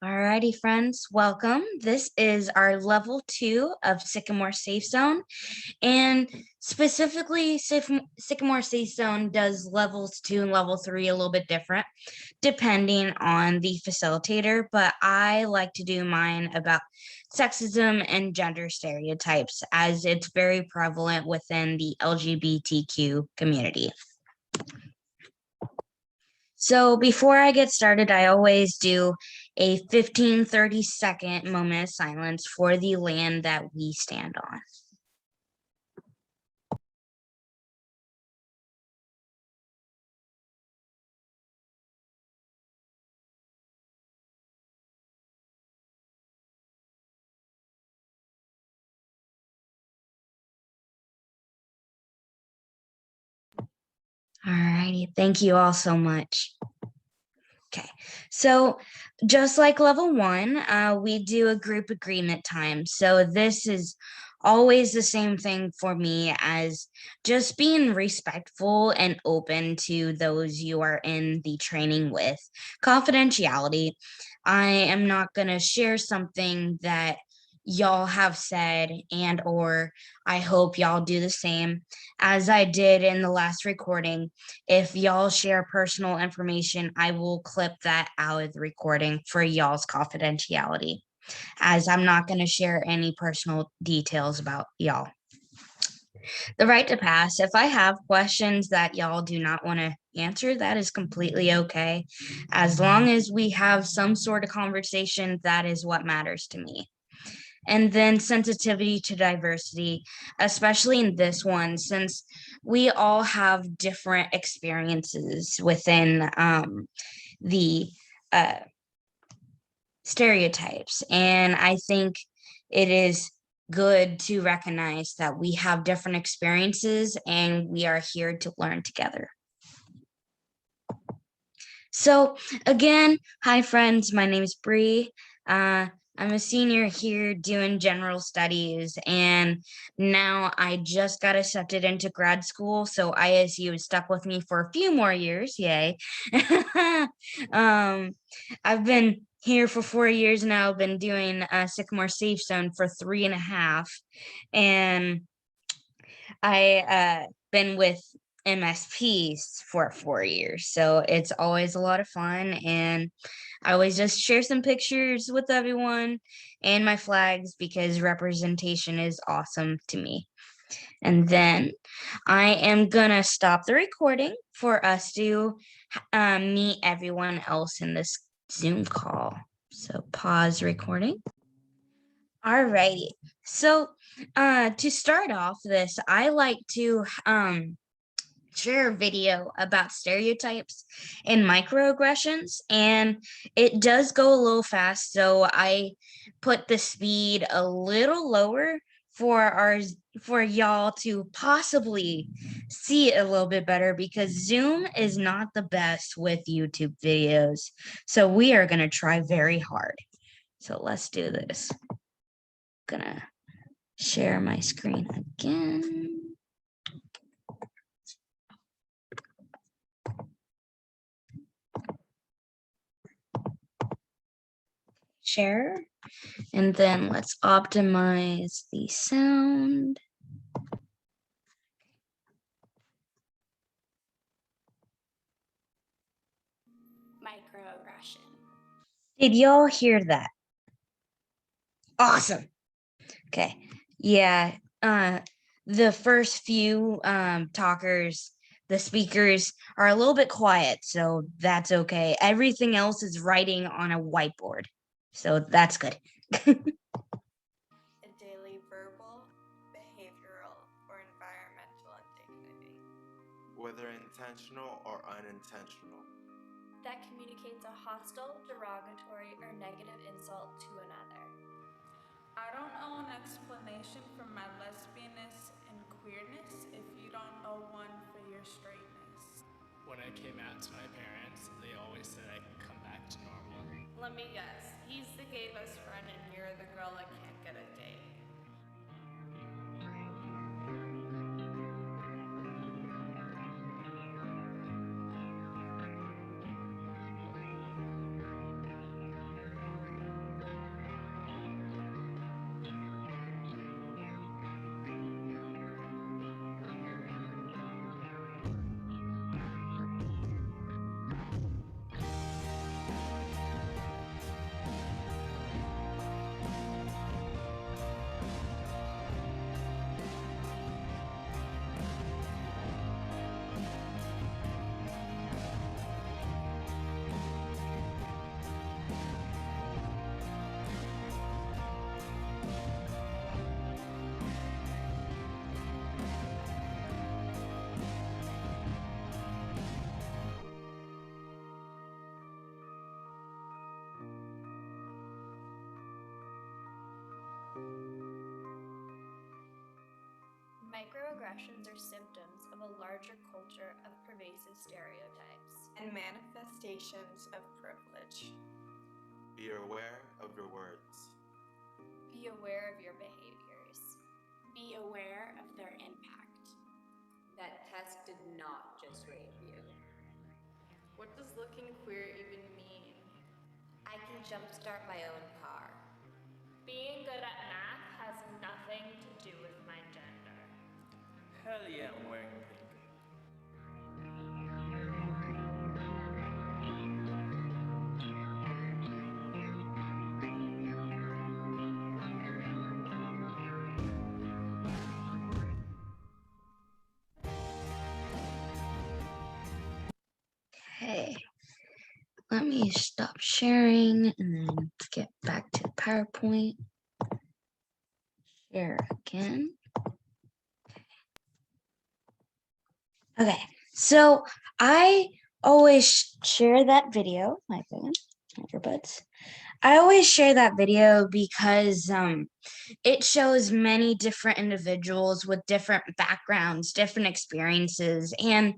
Alrighty, friends, welcome. This is our level 2 of Sycamore Safe Zone, and specifically, Sycamore Safe Zone does levels 2 and level 3 a little bit different, depending on the facilitator. But I like to do mine about sexism and gender stereotypes, as it's very prevalent within the LGBTQ community. So before I get started, I always do a 15-30 second moment of silence for the land that we stand on. All righty, thank you all so much. Okay, so just like level 1, we do a group agreement time. So this is always the same thing for me as just being respectful and open to those you are in the training with. Confidentiality. I am not going to share something that y'all have said, and or I hope y'all do the same. As I did in the last recording, if y'all share personal information, I will clip that out of the recording for y'all's confidentiality, as I'm not going to share any personal details about y'all. The right to pass. If I have questions that y'all do not want to answer, that is completely okay. As long as we have some sort of conversation, that is what matters to me. And then sensitivity to diversity, especially in this one, since we all have different experiences within the stereotypes. And I think it is good to recognize that we have different experiences and we are here to learn together. So again, hi friends, my name is Bree. I'm a senior here doing general studies, and now I just got accepted into grad school, so ISU is stuck with me for a few more years, yay. I've been here for 4 years now. I've been doing Sycamore Safe Zone for 3.5, and I been with MSPs for 4 years, so it's always a lot of fun, and I always just share some pictures with everyone and my flags because representation is awesome to me. And then I am gonna stop the recording for us to meet everyone else in this Zoom call. So pause recording. All righty. So to start off this, I like to share a video about stereotypes and microaggressions, and it does go a little fast, so I put the speed a little lower for y'all to possibly see it a little bit better, because Zoom is not the best with YouTube videos, so we are going to try very hard. So let's do this. Gonna share my screen again. Share, and then let's optimize the sound. Microaggression. Did y'all hear that? Awesome. Okay. Yeah. The first few talkers, the speakers are a little bit quiet, so that's okay. Everything else is writing on a whiteboard, so that's good. A daily verbal, behavioral, or environmental indignity. Whether intentional or unintentional. That communicates a hostile, derogatory, or negative insult to another. I don't owe an explanation for my lesbianness and queerness if you don't owe one for your straightness. When I came out to my parents, they always said I could come back to normal. Let me guess, he's the gay best friend and you're the girl that can't get a date. Microaggressions are symptoms of a larger culture of pervasive stereotypes and manifestations of privilege. Be aware of your words. Be aware of your behaviors. Be aware of their impact. That test did not just rape you. What does looking queer even mean? I can jumpstart my own car. Being good at math has nothing to do with my gender. Hell yeah, I'm wearing pink. Okay, let me stop sharing and then get back to PowerPoint. Share again. Okay, so I always share that video, my bad, earbuds. I always share that video because it shows many different individuals with different backgrounds, different experiences, and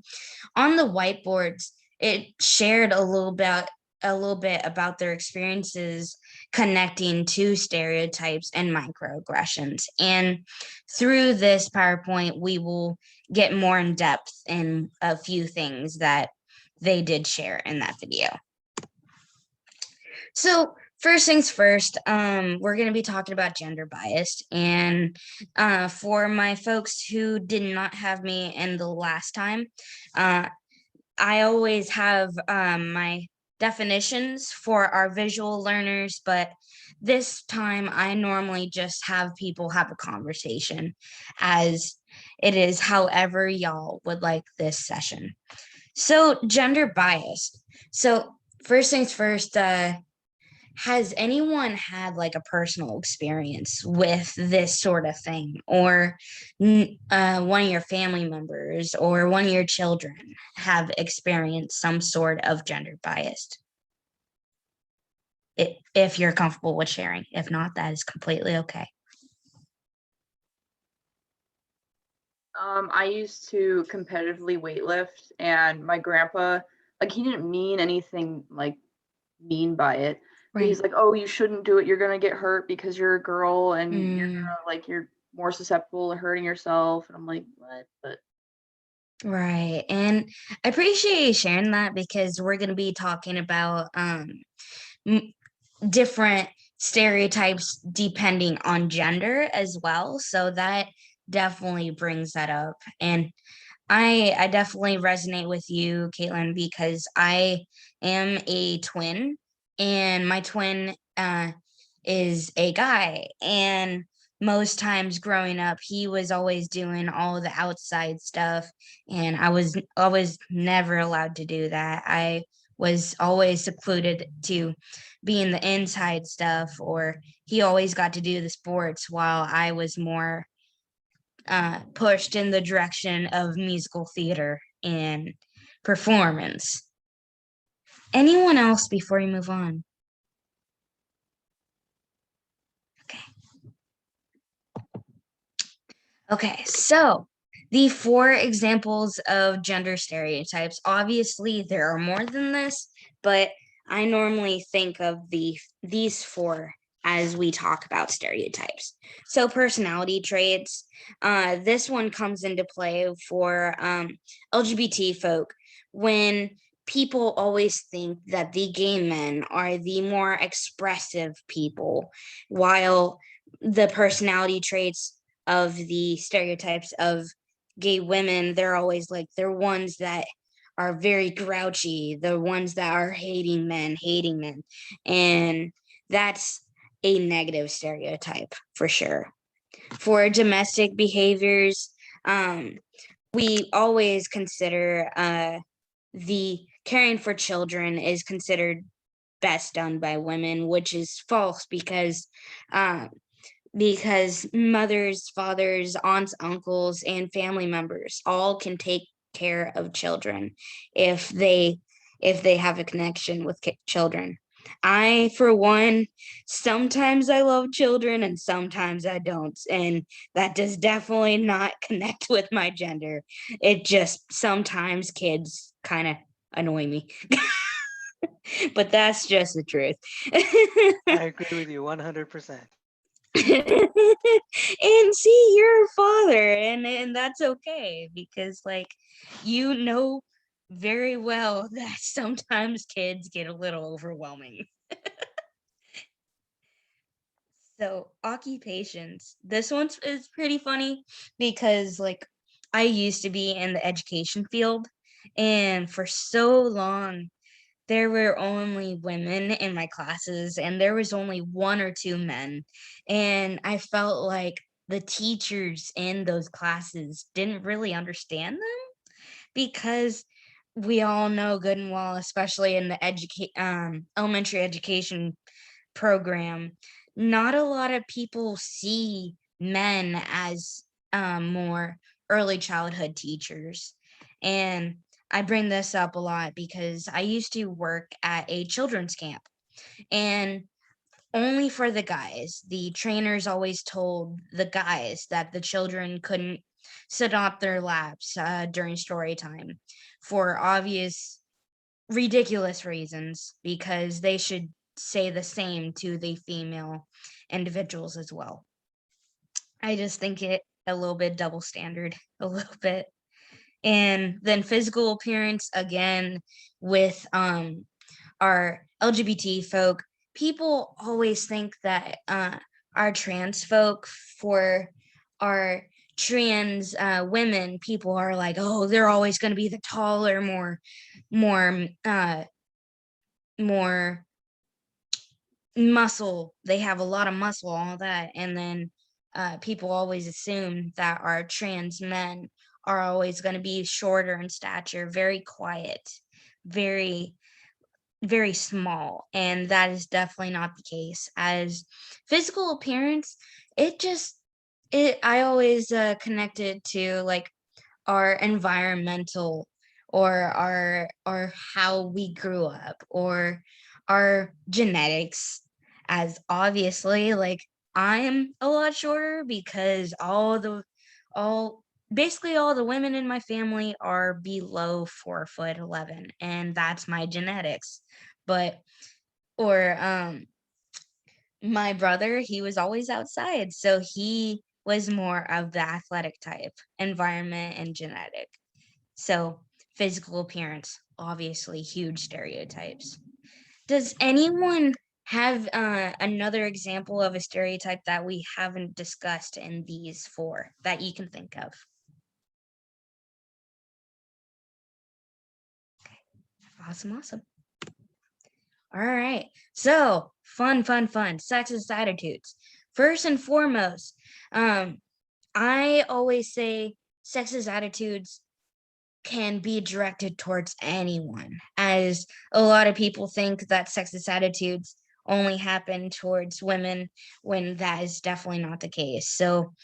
on the whiteboards, it shared a little bit about their experiences connecting to stereotypes and microaggressions. And through this PowerPoint, we will get more in depth in a few things that they did share in that video. So first things first, we're going to be talking about gender bias. And for my folks who did not have me in the last time, I always have my definitions for our visual learners, but this time I normally just have people have a conversation, as it is however y'all would like this session. So gender bias. So first things first, has anyone had like a personal experience with this sort of thing, or one of your family members or one of your children have experienced some sort of gender bias? If you're comfortable with sharing. If not, that is completely okay. I used to competitively weightlift, and my grandpa, like, he didn't mean anything like mean by it. But he's like, oh, you shouldn't do it. You're gonna get hurt because you're a girl, and you're gonna, like, you're more susceptible to hurting yourself. And I'm like, what? But Right. And I appreciate you sharing that, because we're going to be talking about different stereotypes depending on gender as well. So that definitely brings that up. And I definitely resonate with you, Caitlin, because I am a twin, and my twin is a guy. And most times growing up, he was always doing all the outside stuff, and I was always never allowed to do that. I was always secluded to being the inside stuff, or he always got to do the sports while I was more pushed in the direction of musical theater and performance. Anyone else before we move on? Okay, so the 4 examples of gender stereotypes. Obviously, there are more than this, but I normally think of these 4 as we talk about stereotypes. So personality traits, this one comes into play for LGBT folk, when people always think that the gay men are the more expressive people, while the personality traits of the stereotypes of gay women, they're always like, they're ones that are very grouchy, the ones that are hating men. And that's a negative stereotype for sure. For domestic behaviors, we always consider the caring for children is considered best done by women, which is false, because mothers, fathers, aunts, uncles, and family members all can take care of children if they have a connection with children. I, for one, sometimes I love children and sometimes I don't. And that does definitely not connect with my gender. It just sometimes kids kind of annoy me. But that's just the truth. I agree with you 100%. And see, you're a father, and that's okay because, like, you know very well that sometimes kids get a little overwhelming. So occupations. This one is pretty funny because, like, I used to be in the education field, and for so long there were only women in my classes and there was only one or two men. And I felt like the teachers in those classes didn't really understand them because we all know good and well, especially in the elementary education program, not a lot of people see men as more early childhood teachers. And I bring this up a lot because I used to work at a children's camp and only for the guys. The trainers always told the guys that the children couldn't sit on their laps during story time for obvious ridiculous reasons because they should say the same to the female individuals as well. I just think it a little bit double standard, a little bit. And then physical appearance again with our LGBT folk, people always think that our trans folk for our trans women, people are like, oh, they're always going to be the taller, more more muscle. They have a lot of muscle, all that. And then people always assume that our trans men are always going to be shorter in stature, very quiet, very, very small. And that is definitely not the case. As physical appearance, I always connect it to like our environmental or our how we grew up or our genetics, as obviously like I'm a lot shorter because all basically all the women in my family are below 4'11", and that's my genetics. But or my brother, he was always outside, so he was more of the athletic type, environment and genetic. So physical appearance, obviously huge stereotypes. Does anyone have another example of a stereotype that we haven't discussed in these four that you can think of? Awesome, awesome. All right. So fun. Sexist attitudes. First and foremost, I always say sexist attitudes can be directed towards anyone, as a lot of people think that sexist attitudes only happen towards women when that is definitely not the case. So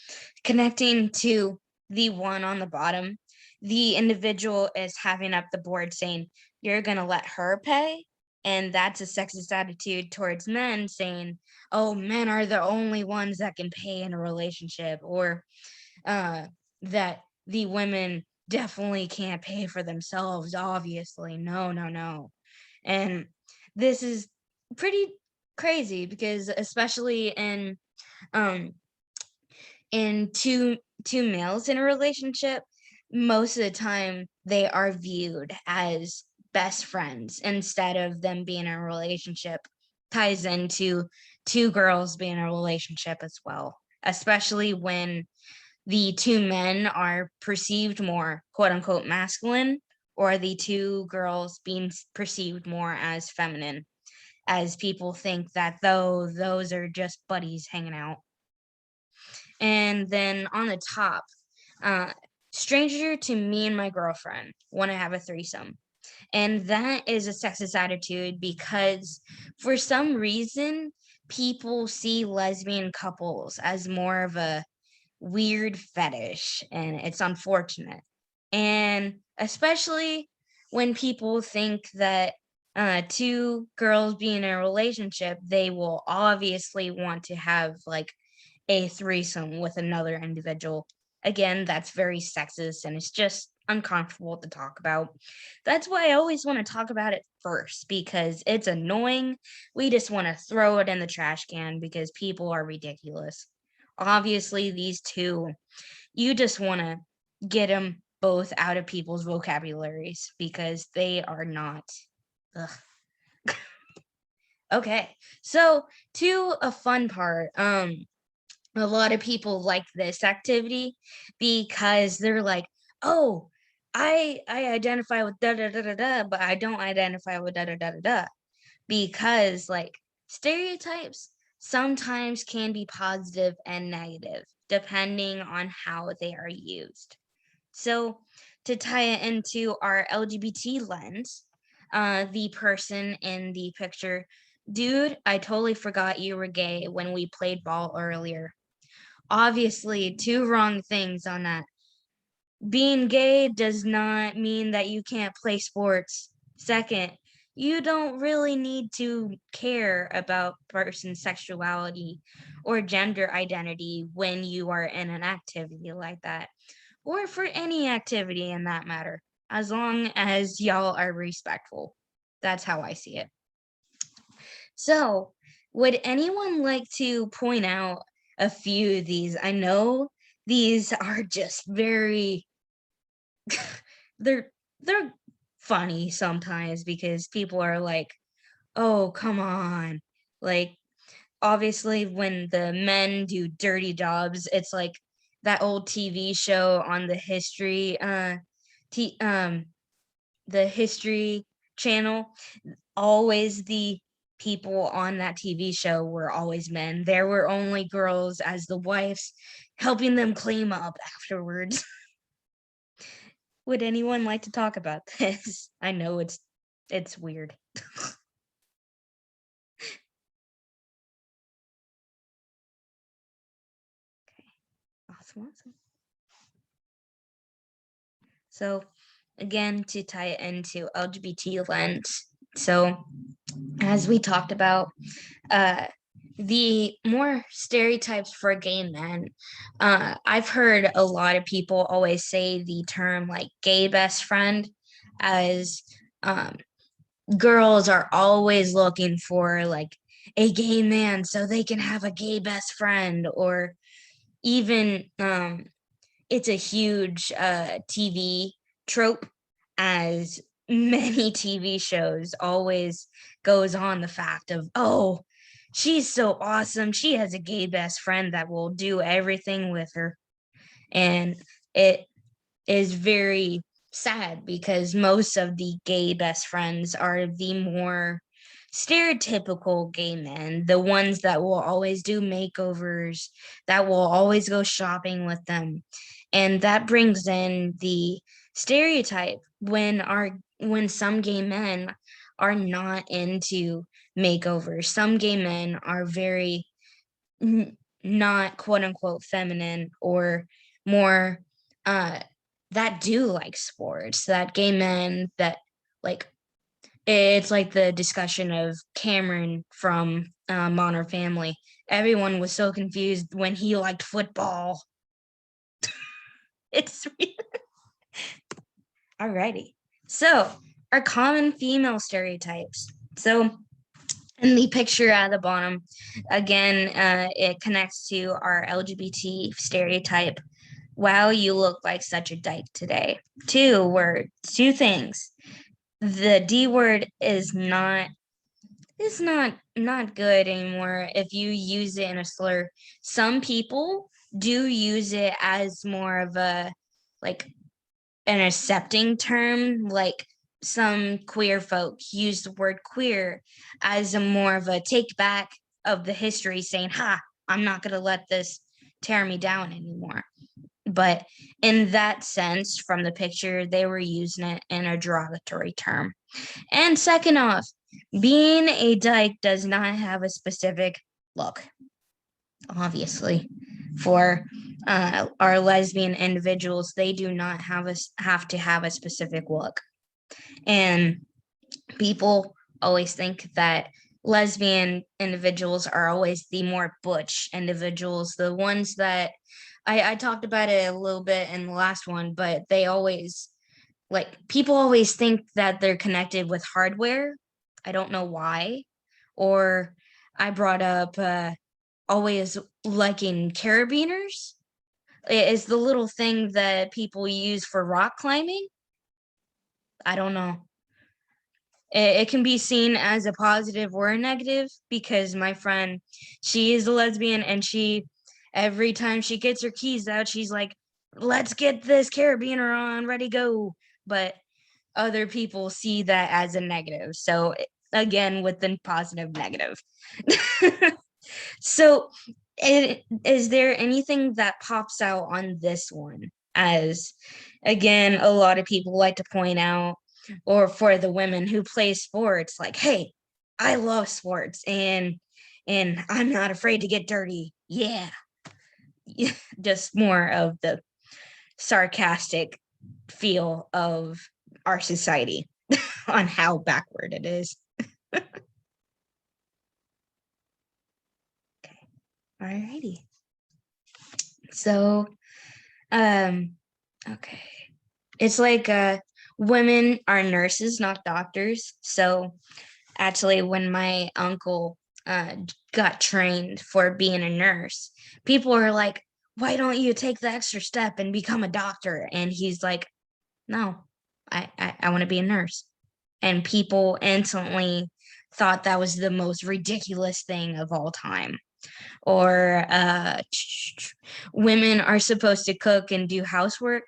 connecting to the one on the bottom, the individual is having up the board saying, you're going to let her pay. And that's a sexist attitude towards men saying, oh, men are the only ones that can pay in a relationship, or that the women definitely can't pay for themselves. Obviously, no. And this is pretty crazy because especially um in two males in a relationship, most of the time they are viewed as best friends instead of them being in a relationship. Ties into two girls being in a relationship as well, especially when the two men are perceived more quote unquote masculine, or the two girls being perceived more as feminine, as people think that though those are just buddies hanging out. And then on the top, stranger to me and my girlfriend want to have a threesome. And that is a sexist attitude because for some reason, people see lesbian couples as more of a weird fetish, and it's unfortunate. And especially when people think that two girls being in a relationship, they will obviously want to have like a threesome with another individual. Again, that's very sexist and it's just uncomfortable to talk about. That's why I always want to talk about it first because it's annoying. We just want to throw it in the trash can because people are ridiculous. Obviously, these two, you just want to get them both out of people's vocabularies because they are not. Ugh. Okay, so to a fun part. A lot of people like this activity because they're like, oh, I identify with da da da da da, but I don't identify with da da da da da because like stereotypes sometimes can be positive and negative depending on how they are used. So to tie it into our LGBT lens, the person in the picture, dude, I totally forgot you were gay when we played ball earlier. Obviously, two wrong things on that. Being gay does not mean that you can't play sports. Second, you don't really need to care about person's sexuality or gender identity when you are in an activity like that, or for any activity in that matter, as long as y'all are respectful. That's how I see it. So, would anyone like to point out a few of these? I know these are just very they're funny sometimes because people are like, "Oh, come on." Like obviously when the men do dirty jobs, it's like that old TV show on t- um the History Channel. Always the people on that TV show were always men. There were only girls as the wives helping them clean up afterwards. Would anyone like to talk about this? I know it's weird. Awesome. So again, to tie it into LGBT lens. So as we talked about, the more stereotypes for gay men, I've heard a lot of people always say the term like gay best friend, as girls are always looking for like a gay man so they can have a gay best friend, or even it's a huge TV trope, as many TV shows always goes on the fact of, oh, she's so awesome. She has a gay best friend that will do everything with her. And it is very sad because most of the gay best friends are the more stereotypical gay men, the ones that will always do makeovers, that will always go shopping with them. And that brings in the stereotype when some gay men are not into makeovers. Some gay men are very not quote unquote feminine, or more that do like sports, that gay men that like, it's like the discussion of Cameron from Modern Family. Everyone was so confused when he liked football. It's alrighty. So our common female stereotypes. So in the picture at the bottom, again, it connects to our LGBT stereotype. Wow, you look like such a dyke today. Two things. The D word is not good anymore if you use it in a slur. Some people do use it as more of a like an accepting term, like some queer folk use the word queer as a more of a take back of the history, saying, ha, I'm not going to let this tear me down anymore. But in that sense, from the picture, they were using it in a derogatory term. And second off, being a dyke does not have a specific look, obviously. For our lesbian individuals, they do not have to have a specific look. And people always think that lesbian individuals are always the more butch individuals, the ones that I talked about it a little bit in the last one, but they always like people always think that they're connected with hardware. I don't know why. Or I brought up always liking carabiners. It is the little thing that people use for rock climbing. I don't know. It can be seen as a positive or a negative because my friend, she is a lesbian and she, every time she gets her keys out, she's like, let's get this carabiner on, ready, go. But other people see that as a negative. So again, with the positive, negative. So is there anything that pops out on this one? As again, a lot of people like to point out, or for the women who play sports, like, hey, I love sports and I'm not afraid to get dirty. Yeah. Just more of the sarcastic feel of our society on how backward it is. Okay. Alrighty. So, okay. It's like women are nurses, not doctors. So actually, when my uncle got trained for being a nurse, people are like, why don't you take the extra step and become a doctor? And he's like, no, I want to be a nurse. And people instantly thought that was the most ridiculous thing of all time. Or women are supposed to cook and do housework.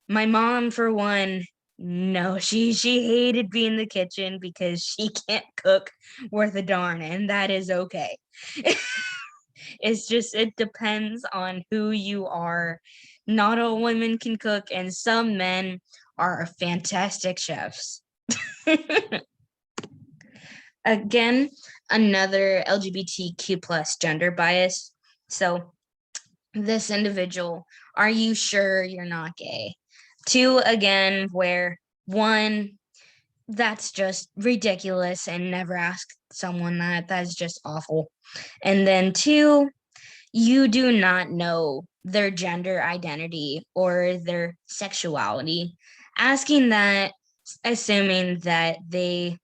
My mom, for one, no, she hated being in the kitchen because she can't cook worth a darn, and that is okay. It's just it depends on who you are. Not all women can cook, and some men are fantastic chefs. Again, another LGBTQ plus gender bias. So this individual, are you sure you're not gay? Two, again, where one, that's just ridiculous and never ask someone that. That's just awful. And then two, you do not know their gender identity or their sexuality. Asking that, assuming that they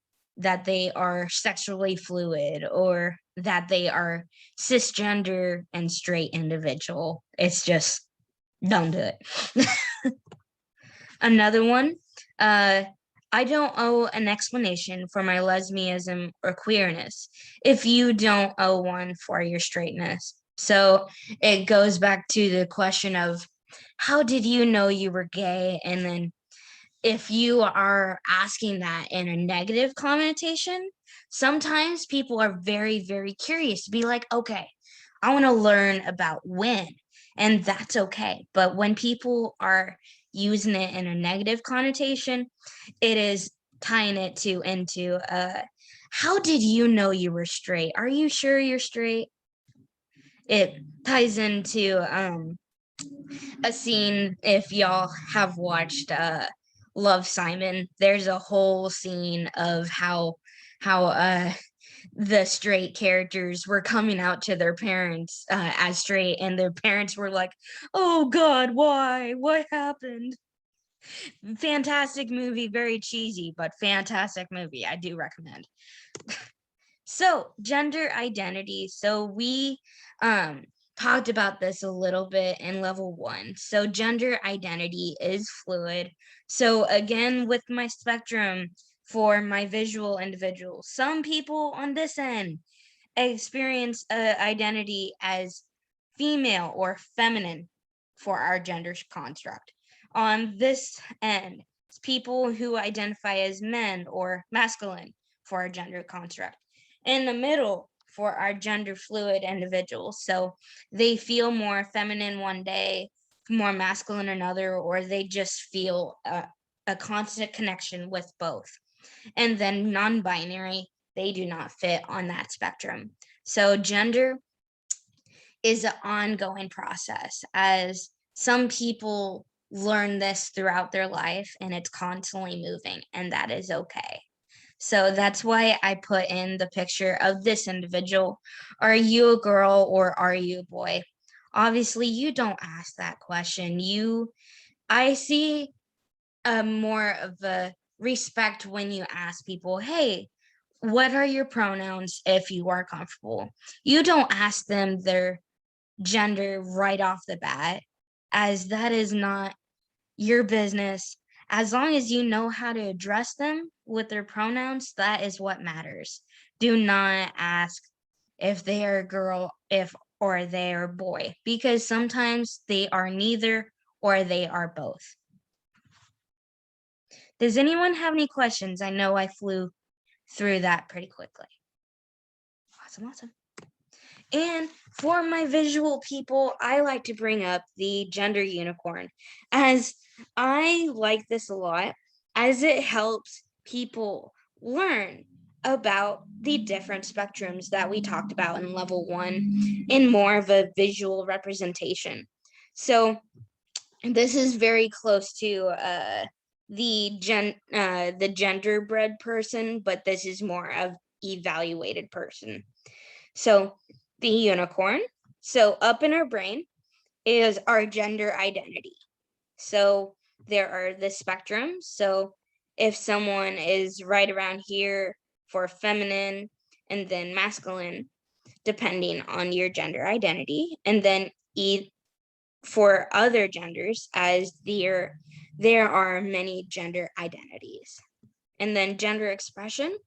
are sexually fluid or that they are cisgender and straight individual. It's just don't do it. Another one, I don't owe an explanation for my lesbianism or queerness if you don't owe one for your straightness. So it goes back to the question of how did you know you were gay? And then if you are asking that in a negative connotation, sometimes people are very, very curious to be like, okay, I want to learn about when, and that's okay. But when people are using it in a negative connotation, it is tying it to into how did you know you were straight? Are you sure you're straight? It ties into a scene if y'all have watched Love, Simon. There's a whole scene of how the straight characters were coming out to their parents as straight, and their parents were like, oh god, why, what happened? Fantastic movie, very cheesy, but fantastic movie. I do recommend. So gender identity. So we talked about this a little bit in level 1. So gender identity is fluid. So again, with my spectrum for my visual individuals, some people on this end experience identity as female or feminine for our gender construct. On this end, it's people who identify as men or masculine for our gender construct. In the middle, for our gender fluid individuals. So they feel more feminine one day, more masculine another, or they just feel a constant connection with both. And then non-binary, they do not fit on that spectrum. So gender is an ongoing process as some people learn this throughout their life and it's constantly moving, and that is okay. So that's why I put in the picture of this individual. Are you a girl or are you a boy? Obviously, you don't ask that question. I see more of a respect when you ask people, hey, what are your pronouns if you are comfortable? You don't ask them their gender right off the bat, as that is not your business. As long as you know how to address them with their pronouns, that is what matters. Do not ask if they are a girl, if or they are a boy, because sometimes they are neither or they are both. Does anyone have any questions? I know I flew through that pretty quickly. Awesome. And for my visual people, I like to bring up the gender unicorn, as I like this a lot, as it helps people learn about the different spectrums that we talked about in level 1 in more of a visual representation. So this is very close to the genderbread person, but this is more of evaluated person. So the unicorn. So up in our brain is our gender identity. So there are the spectrums. So if someone is right around here for feminine and then masculine, depending on your gender identity, and then for other genders, as there are many gender identities. And then gender expression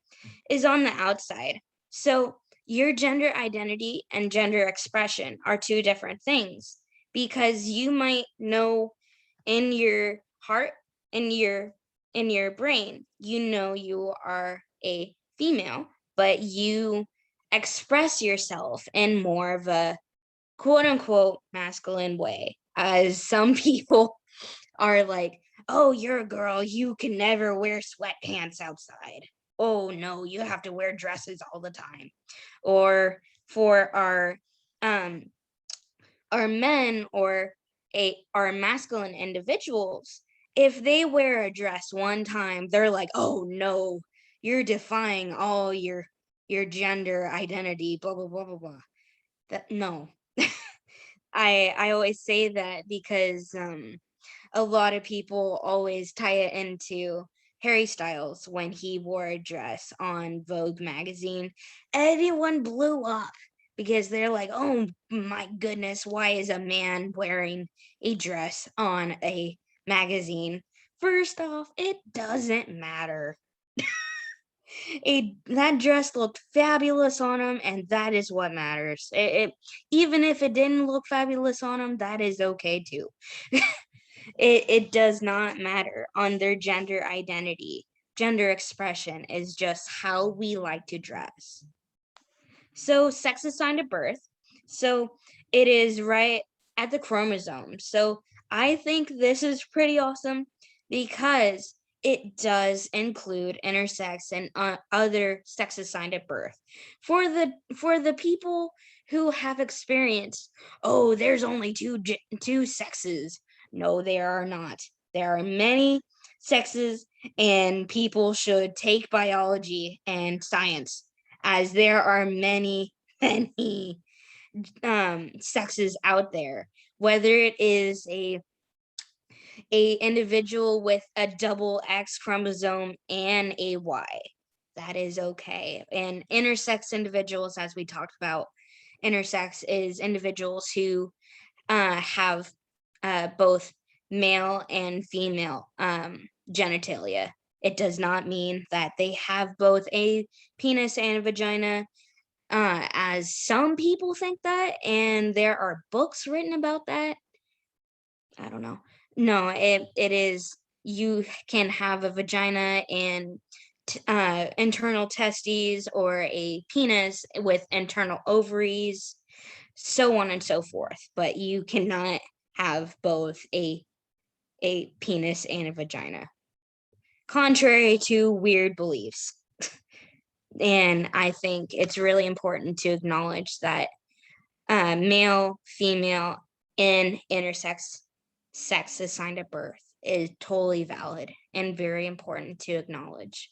is on the outside. So your gender identity and gender expression are two different things, because you might know in your heart, in your brain, you know you are a female, but you express yourself in more of a quote unquote masculine way, as some people are like, oh, you're a girl, you can never wear sweatpants outside. Oh no, you have to wear dresses all the time. Or for our men or our masculine individuals, if they wear a dress one time, they're like, oh no, you're defying all your gender identity, blah blah blah blah blah. That no. I always say that because a lot of people always tie it into Harry Styles when he wore a dress on Vogue magazine. Everyone blew up because they're like, oh my goodness, why is a man wearing a dress on a magazine? First off, it doesn't matter. That dress looked fabulous on him, and that is what matters. Even if it didn't look fabulous on him, that is okay too. It does not matter on their gender identity. Gender expression is just how we like to dress. So sex assigned at birth. So it is right at the chromosome. So I think this is pretty awesome because it does include intersex and other sex assigned at birth. For the people who have experienced, oh, there's only two sexes. No, there are not. There are many sexes, and people should take biology and science, as there are many sexes out there, whether it is a individual with a double X chromosome and a Y, that is okay. And intersex individuals, as we talked about, intersex is individuals who have both male and female genitalia. It does not mean that they have both a penis and a vagina, as some people think that, and there are books written about that. I don't know. No, it is, you can have a vagina and internal testes, or a penis with internal ovaries, so on and so forth. But you cannot have both a penis and a vagina, contrary to weird beliefs. And I think it's really important to acknowledge that male, female, and intersex sex assigned at birth is totally valid and very important to acknowledge.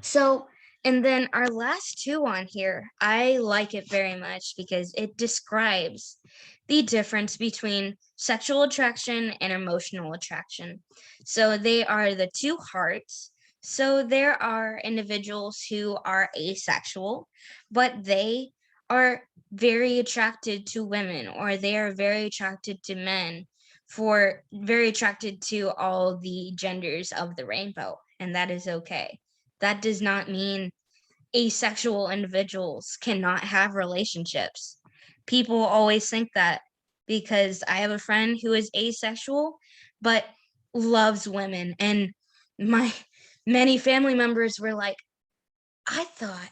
So, and then our last two on here, I like it very much because it describes the difference between sexual attraction and emotional attraction. So, they are the two hearts. So, there are individuals who are asexual, but they are very attracted to women, or they are very attracted to men, for very attracted to all the genders of the rainbow, and that is okay. That does not mean asexual individuals cannot have relationships. People always think that, because I have a friend who is asexual but loves women, and my many family members were like, I thought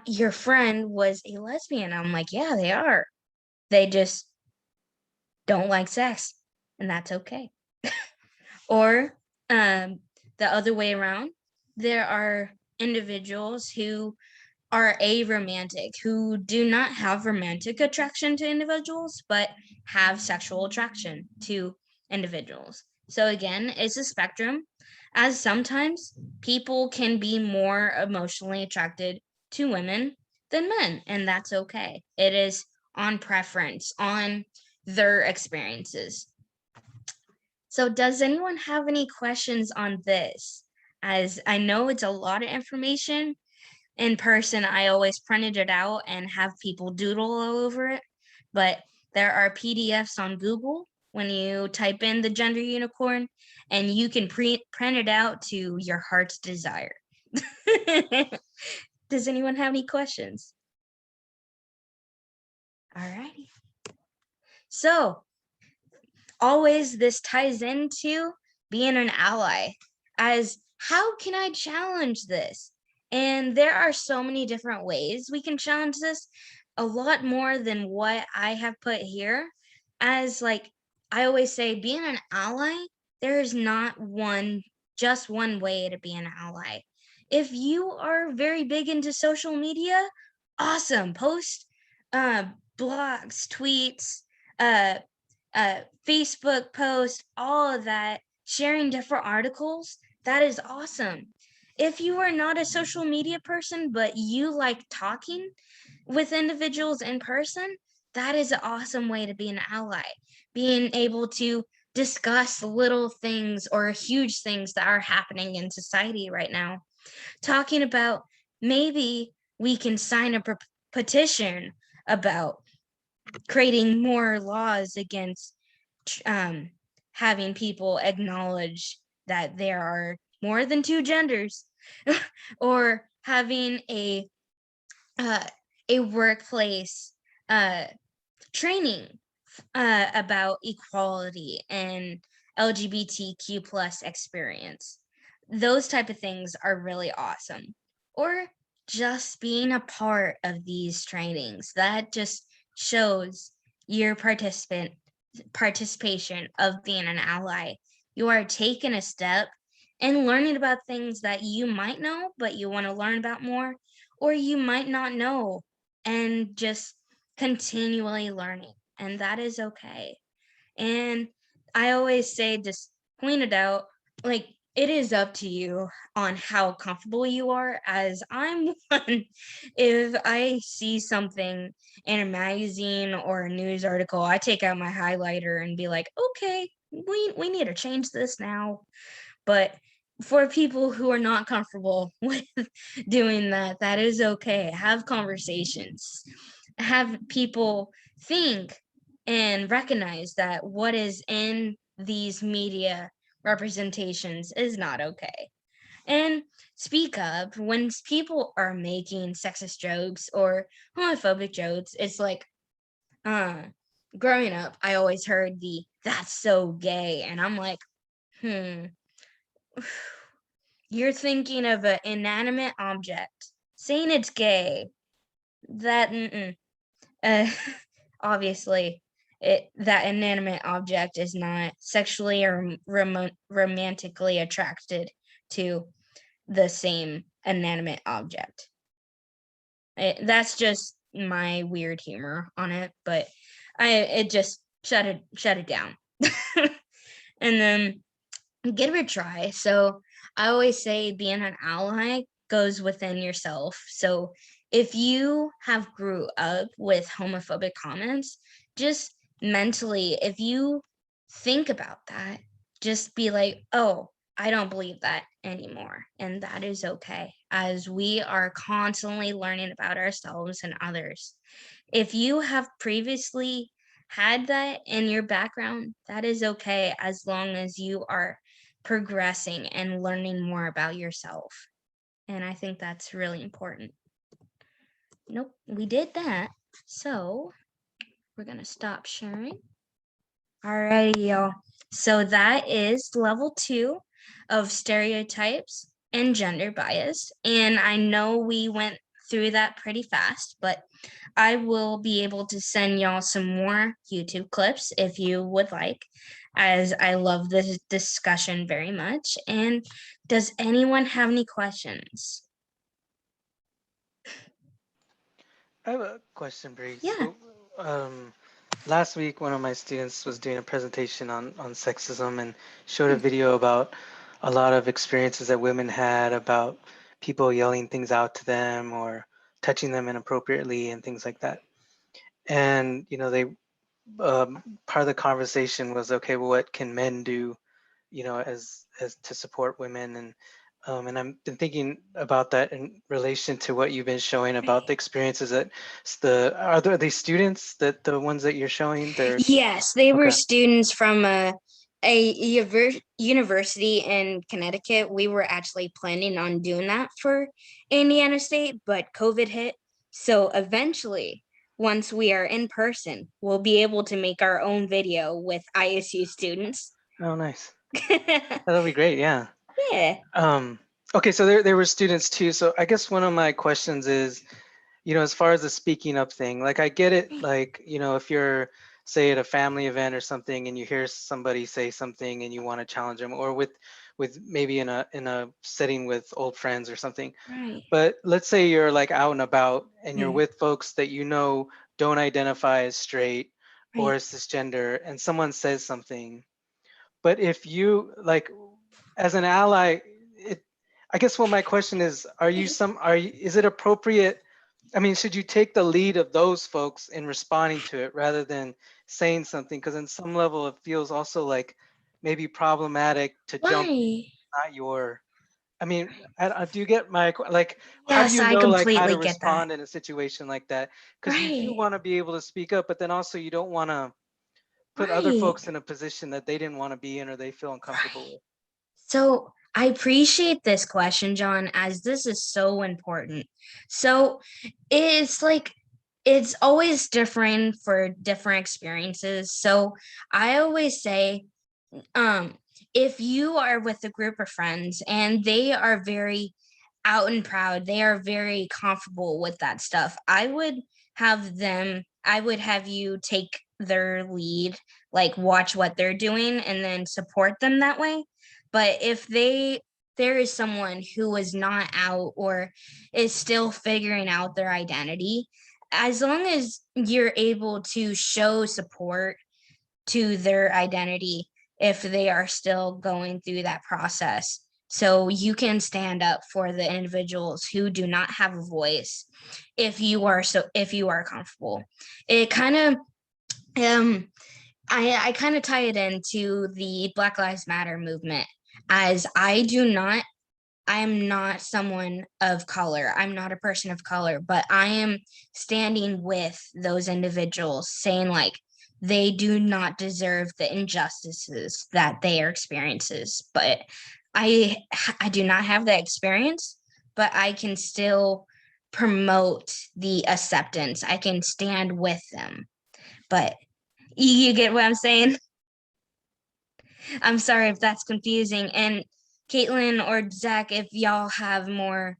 your friend was a lesbian. I'm like, yeah, they are. They just don't like sex, and that's okay. Or the other way around, there are individuals who are aromantic, who do not have romantic attraction to individuals, but have sexual attraction to individuals. So again, it's a spectrum, as sometimes people can be more emotionally attracted to women than men, and that's okay. It is on preference, on their experiences. So does anyone have any questions on this? As I know it's a lot of information. In person, I always printed it out and have people doodle all over it, but there are PDFs on Google when you type in the gender unicorn, and you can print it out to your heart's desire. Does anyone have any questions? All righty. So always this ties into being an ally, as how can I challenge this? And there are so many different ways we can challenge this, a lot more than what I have put here. As like I always say, being an ally, there is not just one way to be an ally. If you are very big into social media, awesome. Post blogs, tweets, uh Facebook posts, all of that, sharing different articles, that is awesome. If you are not a social media person, but you like talking with individuals in person, that is an awesome way to be an ally. Being able to discuss little things or huge things that are happening in society right now. Talking about maybe we can sign a petition about creating more laws against having people acknowledge that there are more than two genders, or having a workplace training about equality and LGBTQ plus experience. Those type of things are really awesome. Or just being a part of these trainings, that just shows your participation of being an ally. You are taking a step and learning about things that you might know, but you want to learn about more, or you might not know, and just continually learning. And that is okay. And I always say, just point it out, like, it is up to you on how comfortable you are, as I'm one. If I see something in a magazine or a news article, I take out my highlighter and be like, okay, we need to change this now. But for people who are not comfortable with doing that, that is okay. Have conversations. Have people think and recognize that what is in these media representations is not okay. And speak up when people are making sexist jokes or homophobic jokes. It's like, growing up, I always heard the "that's so gay," and I'm like, you're thinking of an inanimate object. Saying it's gay, that obviously that inanimate object is not sexually or romantically attracted to the same inanimate object. That's just my weird humor on it, but it just shut it down. And then give it a try. So I always say being an ally goes within yourself. So if you have grew up with homophobic comments, just mentally, if you think about that, just be like, oh, I don't believe that anymore. And that is okay, as we are constantly learning about ourselves and others. If you have previously had that in your background, that is okay, as long as you are progressing and learning more about yourself. And I think that's really important. Nope, we did that. So we're going to stop sharing. Alrighty, y'all. So that is level 2 of stereotypes and gender bias. And I know we went through that pretty fast, but I will be able to send y'all some more YouTube clips if you would like, as I love this discussion very much. And does anyone have any questions? I have a question, Bree. Yeah. So, last week, one of my students was doing a presentation on sexism and showed a video about a lot of experiences that women had about people yelling things out to them or touching them inappropriately and things like that. And, you know, they part of the conversation was, okay, well, what can men do, you know, as to support women? And I've been thinking about that in relation to what you've been showing about the experiences that are there these students, that the ones that you're showing? They're Yes, they were okay. students from a university in Connecticut. We were actually planning on doing that for Indiana State, but COVID hit. So eventually, once we are in person, we'll be able to make our own video with ISU students. Oh, nice. That'll be great. Yeah. Yeah. Okay, so there were students too. So I guess one of my questions is, you know, as far as the speaking up thing, like I get it, like, you know, if you're say at a family event or something and you hear somebody say something and you want to challenge them, or with maybe in a setting with old friends or something. Right. But let's say you're like out and about and you're Mm. with folks that you know don't identify as straight or Right. as cisgender, and someone says something. But if you like, as an ally, I guess what my question is, is it appropriate? I mean, should you take the lead of those folks in responding to it rather than saying something? Because in some level, it feels also like maybe problematic to jump, Why? not your. I mean, do you get like? How do Yes, you I know like how completely to get that. respond in a situation like that? Because you do Right. want to be able to speak up, but then also you don't want to put other Right. folks in a position that they didn't want to be in or they feel uncomfortable with. So I appreciate this question, John, as this is so important. So it's like it's always different for different experiences. So I always say, if you are with a group of friends and they are very out and proud, they are very comfortable with that stuff, I would have you take their lead, like watch what they're doing and then support them that way. But if there is someone who is not out or is still figuring out their identity, as long as you're able to show support to their identity if they are still going through that process. So you can stand up for the individuals who do not have a voice if you are comfortable. It kind of I kind of tie it into the Black Lives Matter movement, as I am not someone of color. I'm not a person of color, but I am standing with those individuals saying like they do not deserve the injustices that they are experiences. But I do not have that experience, but I can still promote the acceptance. I can stand with them. But you get what I'm saying? I'm sorry if that's confusing. And Caitlin or Zach, if y'all have more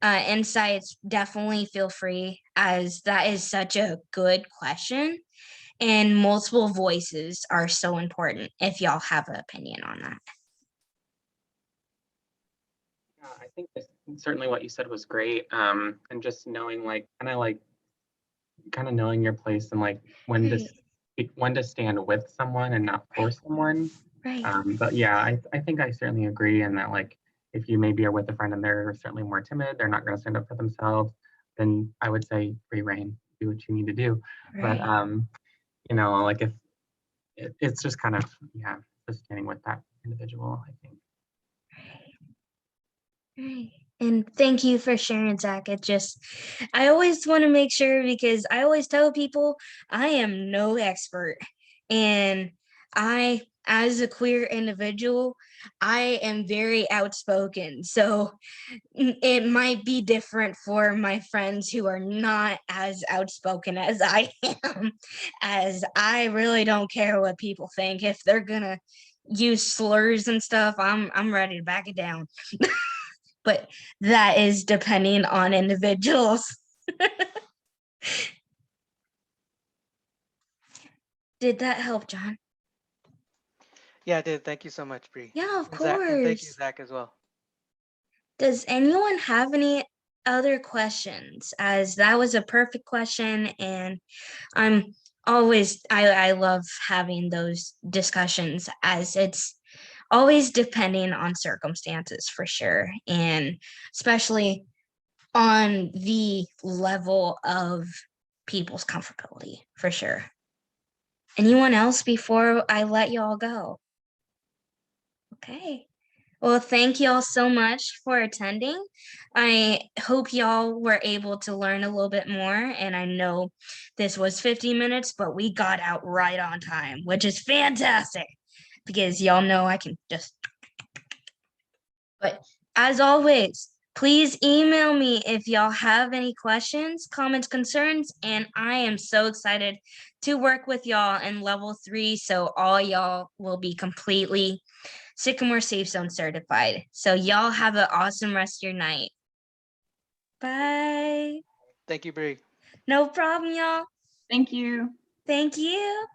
insights, definitely feel free, as that is such a good question. And multiple voices are so important if y'all have an opinion on that. I think certainly what you said was great. And just knowing like kind of knowing your place and like when to stand with someone and not for someone. Right. But yeah, I think I certainly agree in that like if you maybe are with a friend and they're certainly more timid, they're not going to stand up for themselves, then I would say free reign, do what you need to do. Right. But you know, like if it's just kind of, yeah, just standing with that individual, I think. Right. And thank you for sharing, Zach. I always want to make sure, because I always tell people I am no expert. And as a queer individual, I am very outspoken. So it might be different for my friends who are not as outspoken as I am, as I really don't care what people think. If they're gonna use slurs and stuff, I'm ready to back it down. But that is depending on individuals. Did that help, John? Yeah, I did. Thank you so much, Bree. Yeah, of And thank you, course. Zach, as well. Does anyone have any other questions? As that was a perfect question, and I love having those discussions, as it's always depending on circumstances for sure, and especially on the level of people's comfortability for sure. Anyone else before I let y'all go? Okay. Well, thank y'all so much for attending. I hope y'all were able to learn a little bit more. And I know this was 50 minutes, but we got out right on time, which is fantastic, because y'all know I can just. But as always, please email me if y'all have any questions, comments, concerns, and I am so excited to work with y'all in level 3, so all y'all will be completely Sycamore Safe Zone certified. So y'all have an awesome rest of your night. Bye. Thank you, Bree. No problem, y'all. Thank you. Thank you.